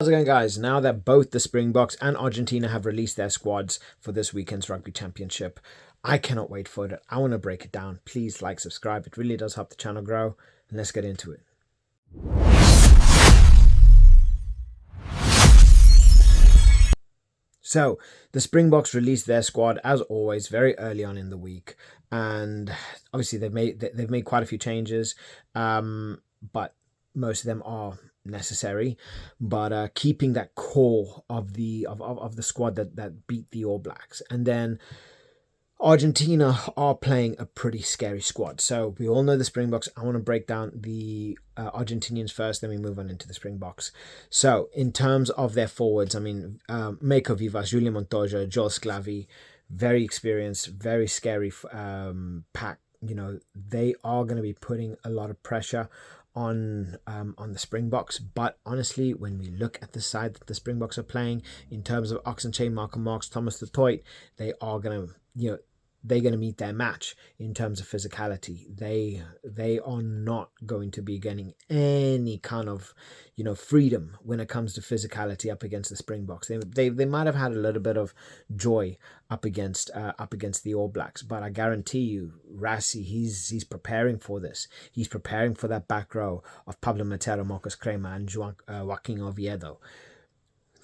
How's it going, guys? Now that both the Springboks and Argentina have released their squads for this weekend's Rugby Championship, I cannot wait for it. I want to break it down. Please like, subscribe. It really does help the channel grow. And let's get into it. So the Springboks released their squad as always very early on in the week, and obviously they've made quite a few changes, but most of them are necessary. But keeping that core of the squad that beat the All Blacks, and then Argentina are playing a pretty scary squad. So we all know the Springboks. I want to break down the Argentinians first, then we move on into the Springboks. So in terms of their forwards, I mean, Meiko Vivas, Julian Montoya, Joel Sclavi, very experienced, very scary pack. You know, they are going to be putting a lot of pressure on the Springboks. But honestly, when we look at the side that the Springboks are playing, in terms of Oxenchain, Malcolm Marx, Thomas du Toit, they are going to, they're going to meet their match in terms of physicality. They are not going to be getting any kind of freedom when it comes to physicality up against the Springboks. They might have had a little bit of joy up against the All Blacks, but I guarantee you, Rassi, he's preparing for this. He's preparing for that back row of Pablo Matera, Marcus Kramer, and Joaquin Oviedo.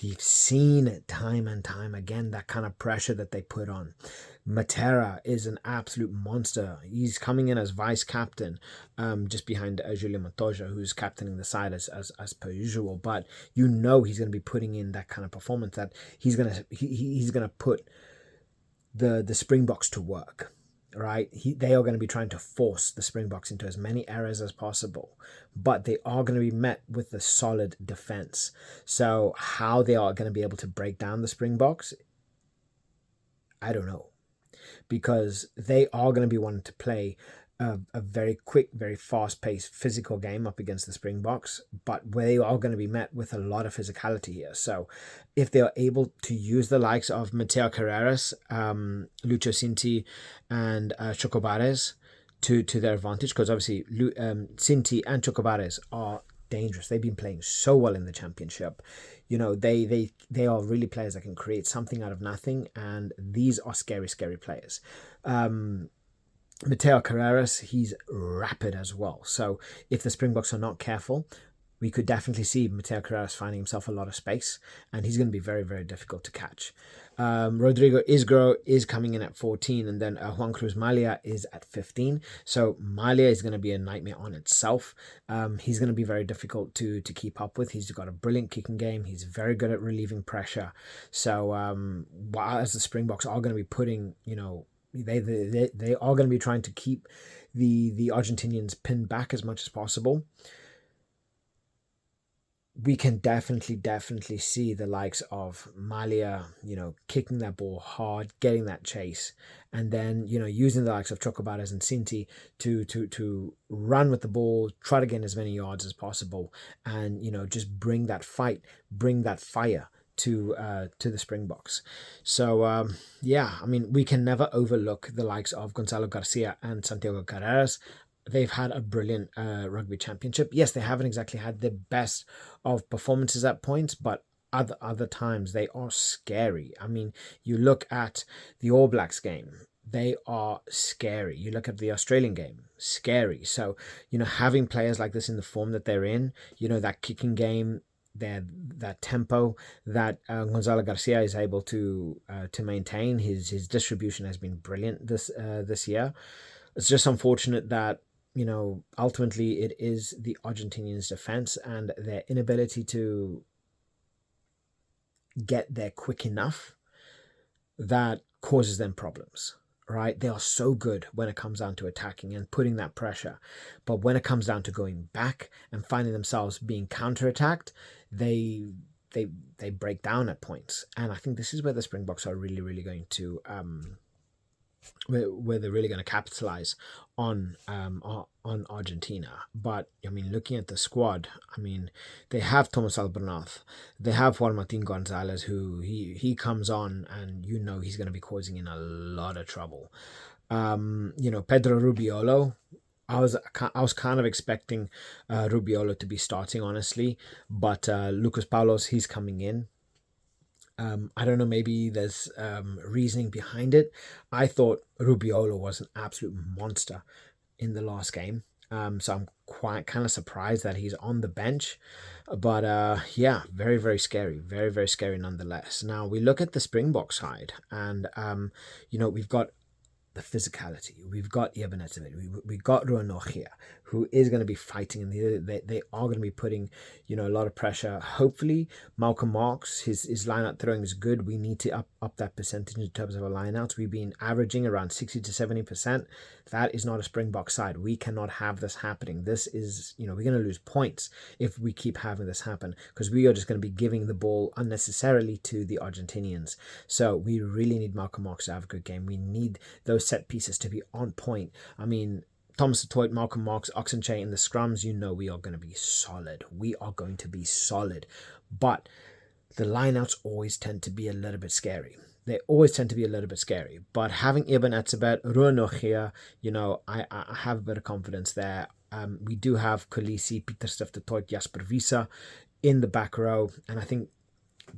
We've seen it time and time again, that kind of pressure that they put on. Matera is an absolute monster. He's coming in as vice captain, just behind Julian Montoya, who's captaining the side as per usual. But he's going to be putting in that kind of performance that he's gonna put the Springboks to work. Right, they are going to be trying to force the Springboks into as many errors as possible, but they are going to be met with a solid defense. So how they are going to be able to break down the Springboks, I don't know, because they are going to be wanting to play a very quick, very fast-paced physical game up against the Springboks, but they are going to be met with a lot of physicality here. So if they are able to use the likes of Mateo Carreras, Lucho Cinti, and Chocobares to their advantage, because obviously Cinti and Chocobares are dangerous. They've been playing so well in the championship. They are really players that can create something out of nothing, and these are scary players. Mateo Carreras, he's rapid as well. So if the Springboks are not careful, we could definitely see Mateo Carreras finding himself a lot of space, and he's going to be very, very difficult to catch. Rodrigo Isgro is coming in at 14, and then Juan Cruz Malia is at 15. So Malia is going to be a nightmare on itself. He's going to be very difficult to keep up with. He's got a brilliant kicking game. He's very good at relieving pressure. So as the Springboks are going to be putting, they are going to be trying to keep the Argentinians pinned back as much as possible. We can definitely see the likes of Malia, kicking that ball hard, getting that chase, and then, using the likes of Chocobares and Cinti to run with the ball, try to gain as many yards as possible, and, just bring that fight, bring that fire to the Springboks. So I mean, we can never overlook the likes of Gonzalo Garcia and Santiago Carreras. They've had a brilliant rugby championship. Yes, they haven't exactly had the best of performances at points, but other times they are scary. I mean, you look at the All Blacks game, they are scary. You look at the Australian game, scary. So, having players like this in the form that they're in, that kicking game, that tempo that Gonzalo Garcia is able to maintain, his distribution has been brilliant this year. It's just unfortunate that ultimately it is the Argentinians' defense and their inability to get there quick enough that causes them problems. Right? They are so good when it comes down to attacking and putting that pressure. But when it comes down to going back and finding themselves being counterattacked, they break down at points. And I think this is where the Springboks are really going to where they're really going to capitalize on Argentina. But I mean, looking at the squad, I mean, they have Thomas Albernath, they have Juan Martin Gonzalez, who he comes on and he's going to be causing in a lot of trouble. Pedro Rubiolo, I was kind of expecting Rubiolo to be starting, honestly, but Lucas Paulos, he's coming in. I don't know, maybe there's reasoning behind it. I thought Rubiolo was an absolute monster in the last game. So I'm quite kind of surprised that he's on the bench. But yeah, very, very scary. Very, very scary nonetheless. Now we look at the Springbok side, and we've got the physicality. We've got Ebenezer. We've got Ruanochia, who is going to be fighting, and they are going to be putting, a lot of pressure. Hopefully, Malcolm Marks, his line-out throwing is good. We need to up that percentage in terms of our line-outs. We've been averaging around 60 to 70%. That is not a Springbok side. We cannot have this happening. This is, we're going to lose points if we keep having this happen, because we are just going to be giving the ball unnecessarily to the Argentinians. So we really need Malcolm Marks to have a good game. We need those set pieces to be on point. I mean, Thomas Toit, Malcolm Marks, Oxenche in the scrums, we are going to be solid. We are going to be solid. But the lineouts always tend to be a little bit scary. They always tend to be a little bit scary. But having Ibn Etzebet, Ruanochia, I have a bit of confidence there. We do have Kolisi, Pieter Stifte-Toit, Jasper Visa in the back row. And I think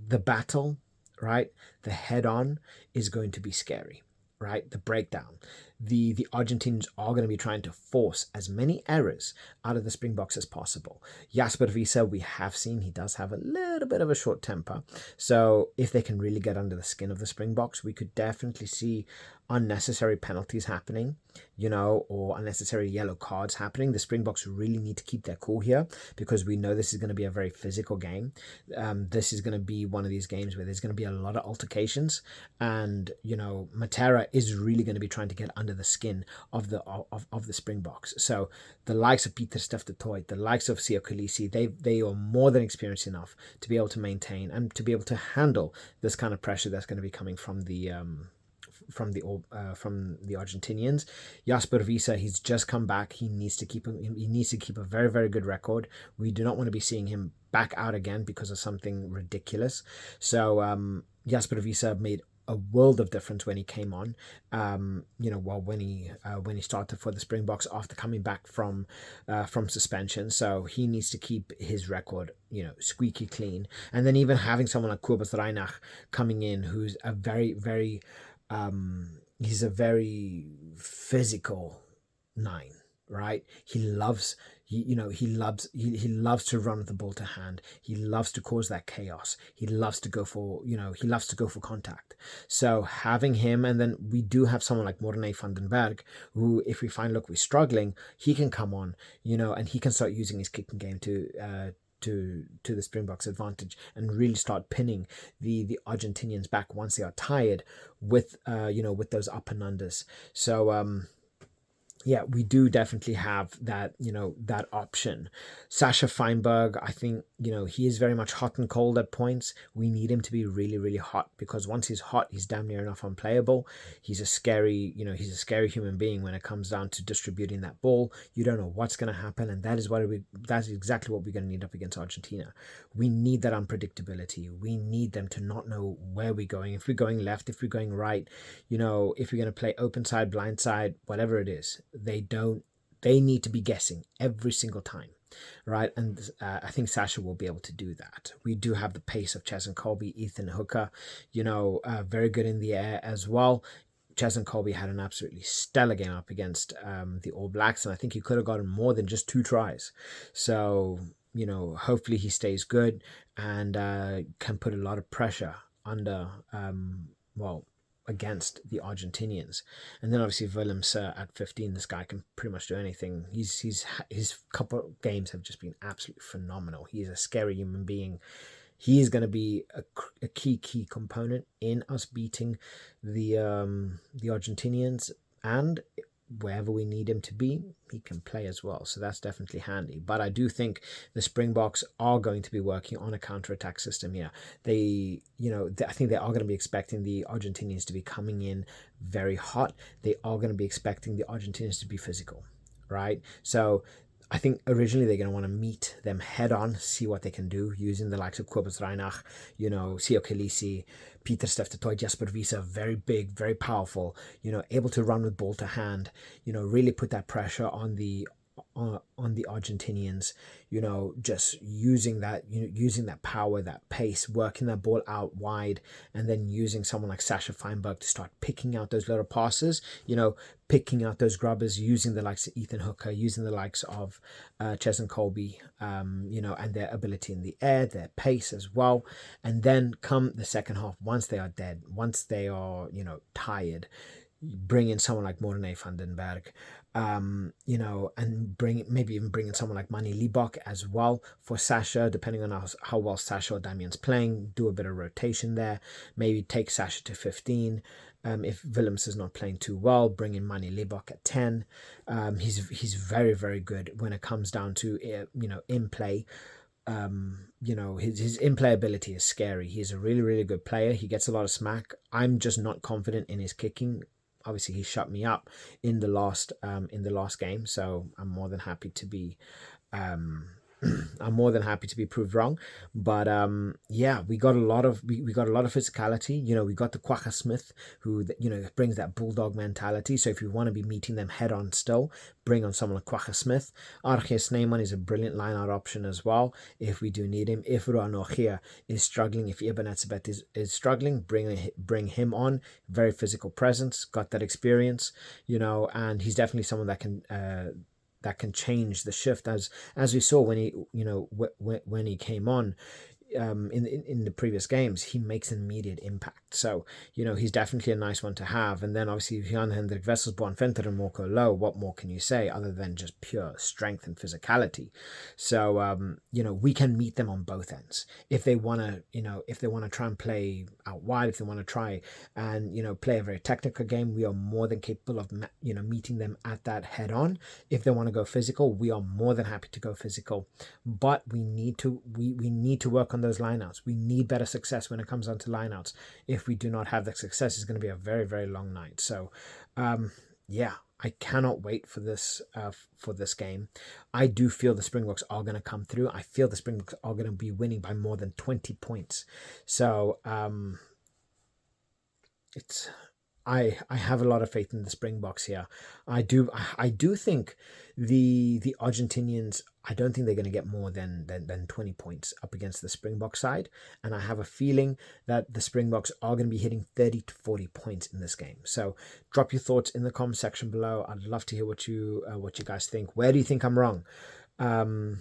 the battle, right, the head-on is going to be scary. Right, the breakdown. The Argentinians are going to be trying to force as many errors out of the Springboks as possible. Jasper Visa, we have seen he does have a little bit of a short temper. So if they can really get under the skin of the Springboks, we could definitely see unnecessary penalties happening, or unnecessary yellow cards happening. The Springboks really need to keep their cool here, because we know this is going to be a very physical game. This is going to be one of these games where there's going to be a lot of altercations, and Matera is really going to be trying to get under the skin of the Springboks. So the likes of Pieter Stifte-Toit, the likes of Siya Kolisi, they are more than experienced enough to be able to maintain and to be able to handle this kind of pressure that's going to be coming from the Argentinians. Jasper Visa, he's just come back. He needs to keep a very, very good record. We do not want to be seeing him back out again because of something ridiculous. So Jasper Visa made a world of difference when he came on. When he started for the Springboks after coming back from suspension. So he needs to keep his record, squeaky clean. And then even having someone like Kobus Reinach coming in, who's a very, very he's a very physical 9, right? He loves to run with the ball to hand. He loves to cause that chaos. He loves to go for contact. So having him, and then we do have someone like Morne van den Berg, who, if we find, we're struggling, he can come on, and he can start using his kicking game to the Springboks' advantage and really start pinning the Argentinians back once they are tired with those up and unders. So yeah, we do definitely have that, that option. Sasha Feinberg, I think, he is very much hot and cold at points. We need him to be really, really hot, because once he's hot, he's damn near enough unplayable. He's a scary human being when it comes down to distributing that ball. You don't know what's going to happen, and that's exactly what we're going to need up against Argentina. We need that unpredictability. We need them to not know where we're going. If we're going left, if we're going right, if we're going to play open side, blind side, whatever it is. They need to be guessing every single time, right? And I think Sasha will be able to do that. We do have the pace of Chas and Colby, Ethan Hooker, very good in the air as well. Chas and Colby had an absolutely stellar game up against the All Blacks, and I think he could have gotten more than just 2 tries. So, hopefully he stays good and can put a lot of pressure under, against the Argentinians. And then obviously Willems at 15, this guy can pretty much do anything. His couple of games have just been absolutely phenomenal. He's a scary human being. He is going to be a key component in us beating the Argentinians, and wherever we need him to be, he can play as well. So that's definitely handy. But I do think the Springboks are going to be working on a counter-attack system here. I think they are going to be expecting the Argentinians to be coming in very hot. They are going to be expecting the Argentinians to be physical, right? So I think originally they're going to want to meet them head on, see what they can do using the likes of Kobus Reinach, Sio Khaleesi, Peter Steftoy, Jasper Wiese, very big, very powerful, able to run with ball to hand, really put that pressure on the Argentinians, just using that power, that pace, working that ball out wide, and then using someone like Sasha Feinberg to start picking out those little passes, picking out those grubbers, using the likes of Ethan Hooker, using the likes of Ches and Colby, and their ability in the air, their pace as well. And then come the second half, once they are dead, once they are, tired, bring in someone like Morne van den Berg, and maybe even bring in someone like Manny Liebach as well for Sasha, depending on how well Sasha or Damian's playing. Do a bit of rotation there. Maybe take Sasha to 15. If Willems is not playing too well, bring in Manny Liebach at 10. He's very, very good when it comes down to in play. His in-play ability is scary. He's a really, really good player. He gets a lot of smack. I'm just not confident in his kicking. Obviously, he shut me up in the last game, so I'm more than happy to be proved wrong. But we got a lot of physicality. We got the Quagga Smith, who brings that bulldog mentality. So if you want to be meeting them head on, still bring on someone like Quagga Smith. Arge Sneeman is a brilliant line-out option as well if we do need him. If Ruanochia is struggling, if Ibn Atzabet is struggling, bring him on. Very physical presence, got that experience, and he's definitely someone that can change the shift, as we saw when he when he came on in the previous games. He makes an immediate impact, so he's definitely a nice one to have. And then obviously Jan Hendrik Wesselsborn, Venter and Morco Low, what more can you say other than just pure strength and physicality? So we can meet them on both ends if they want to try and play out wide, if they want to try and play a very technical game. We are more than capable of meeting them at that head on. If they want to go physical, we are more than happy to go physical, but we need to work on those lineouts. We need better success when it comes on to lineouts. If we do not have that success, it's going to be a very, very long night. So I cannot wait for this game. I do feel the Springboks are going to come through. I feel the Springboks are going to be winning by more than 20 points. So I have a lot of faith in the Springboks here. I do think the Argentinians, I don't think they're going to get more than 20 points up against the Springbok side, and I have a feeling that the Springboks are going to be hitting 30 to 40 points in this game. So drop your thoughts in the comment section below. I'd love to hear what you guys think. Where do you think I'm wrong? Drop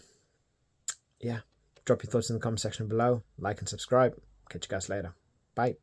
your thoughts in the comment section below. Like and subscribe. Catch you guys later. Bye.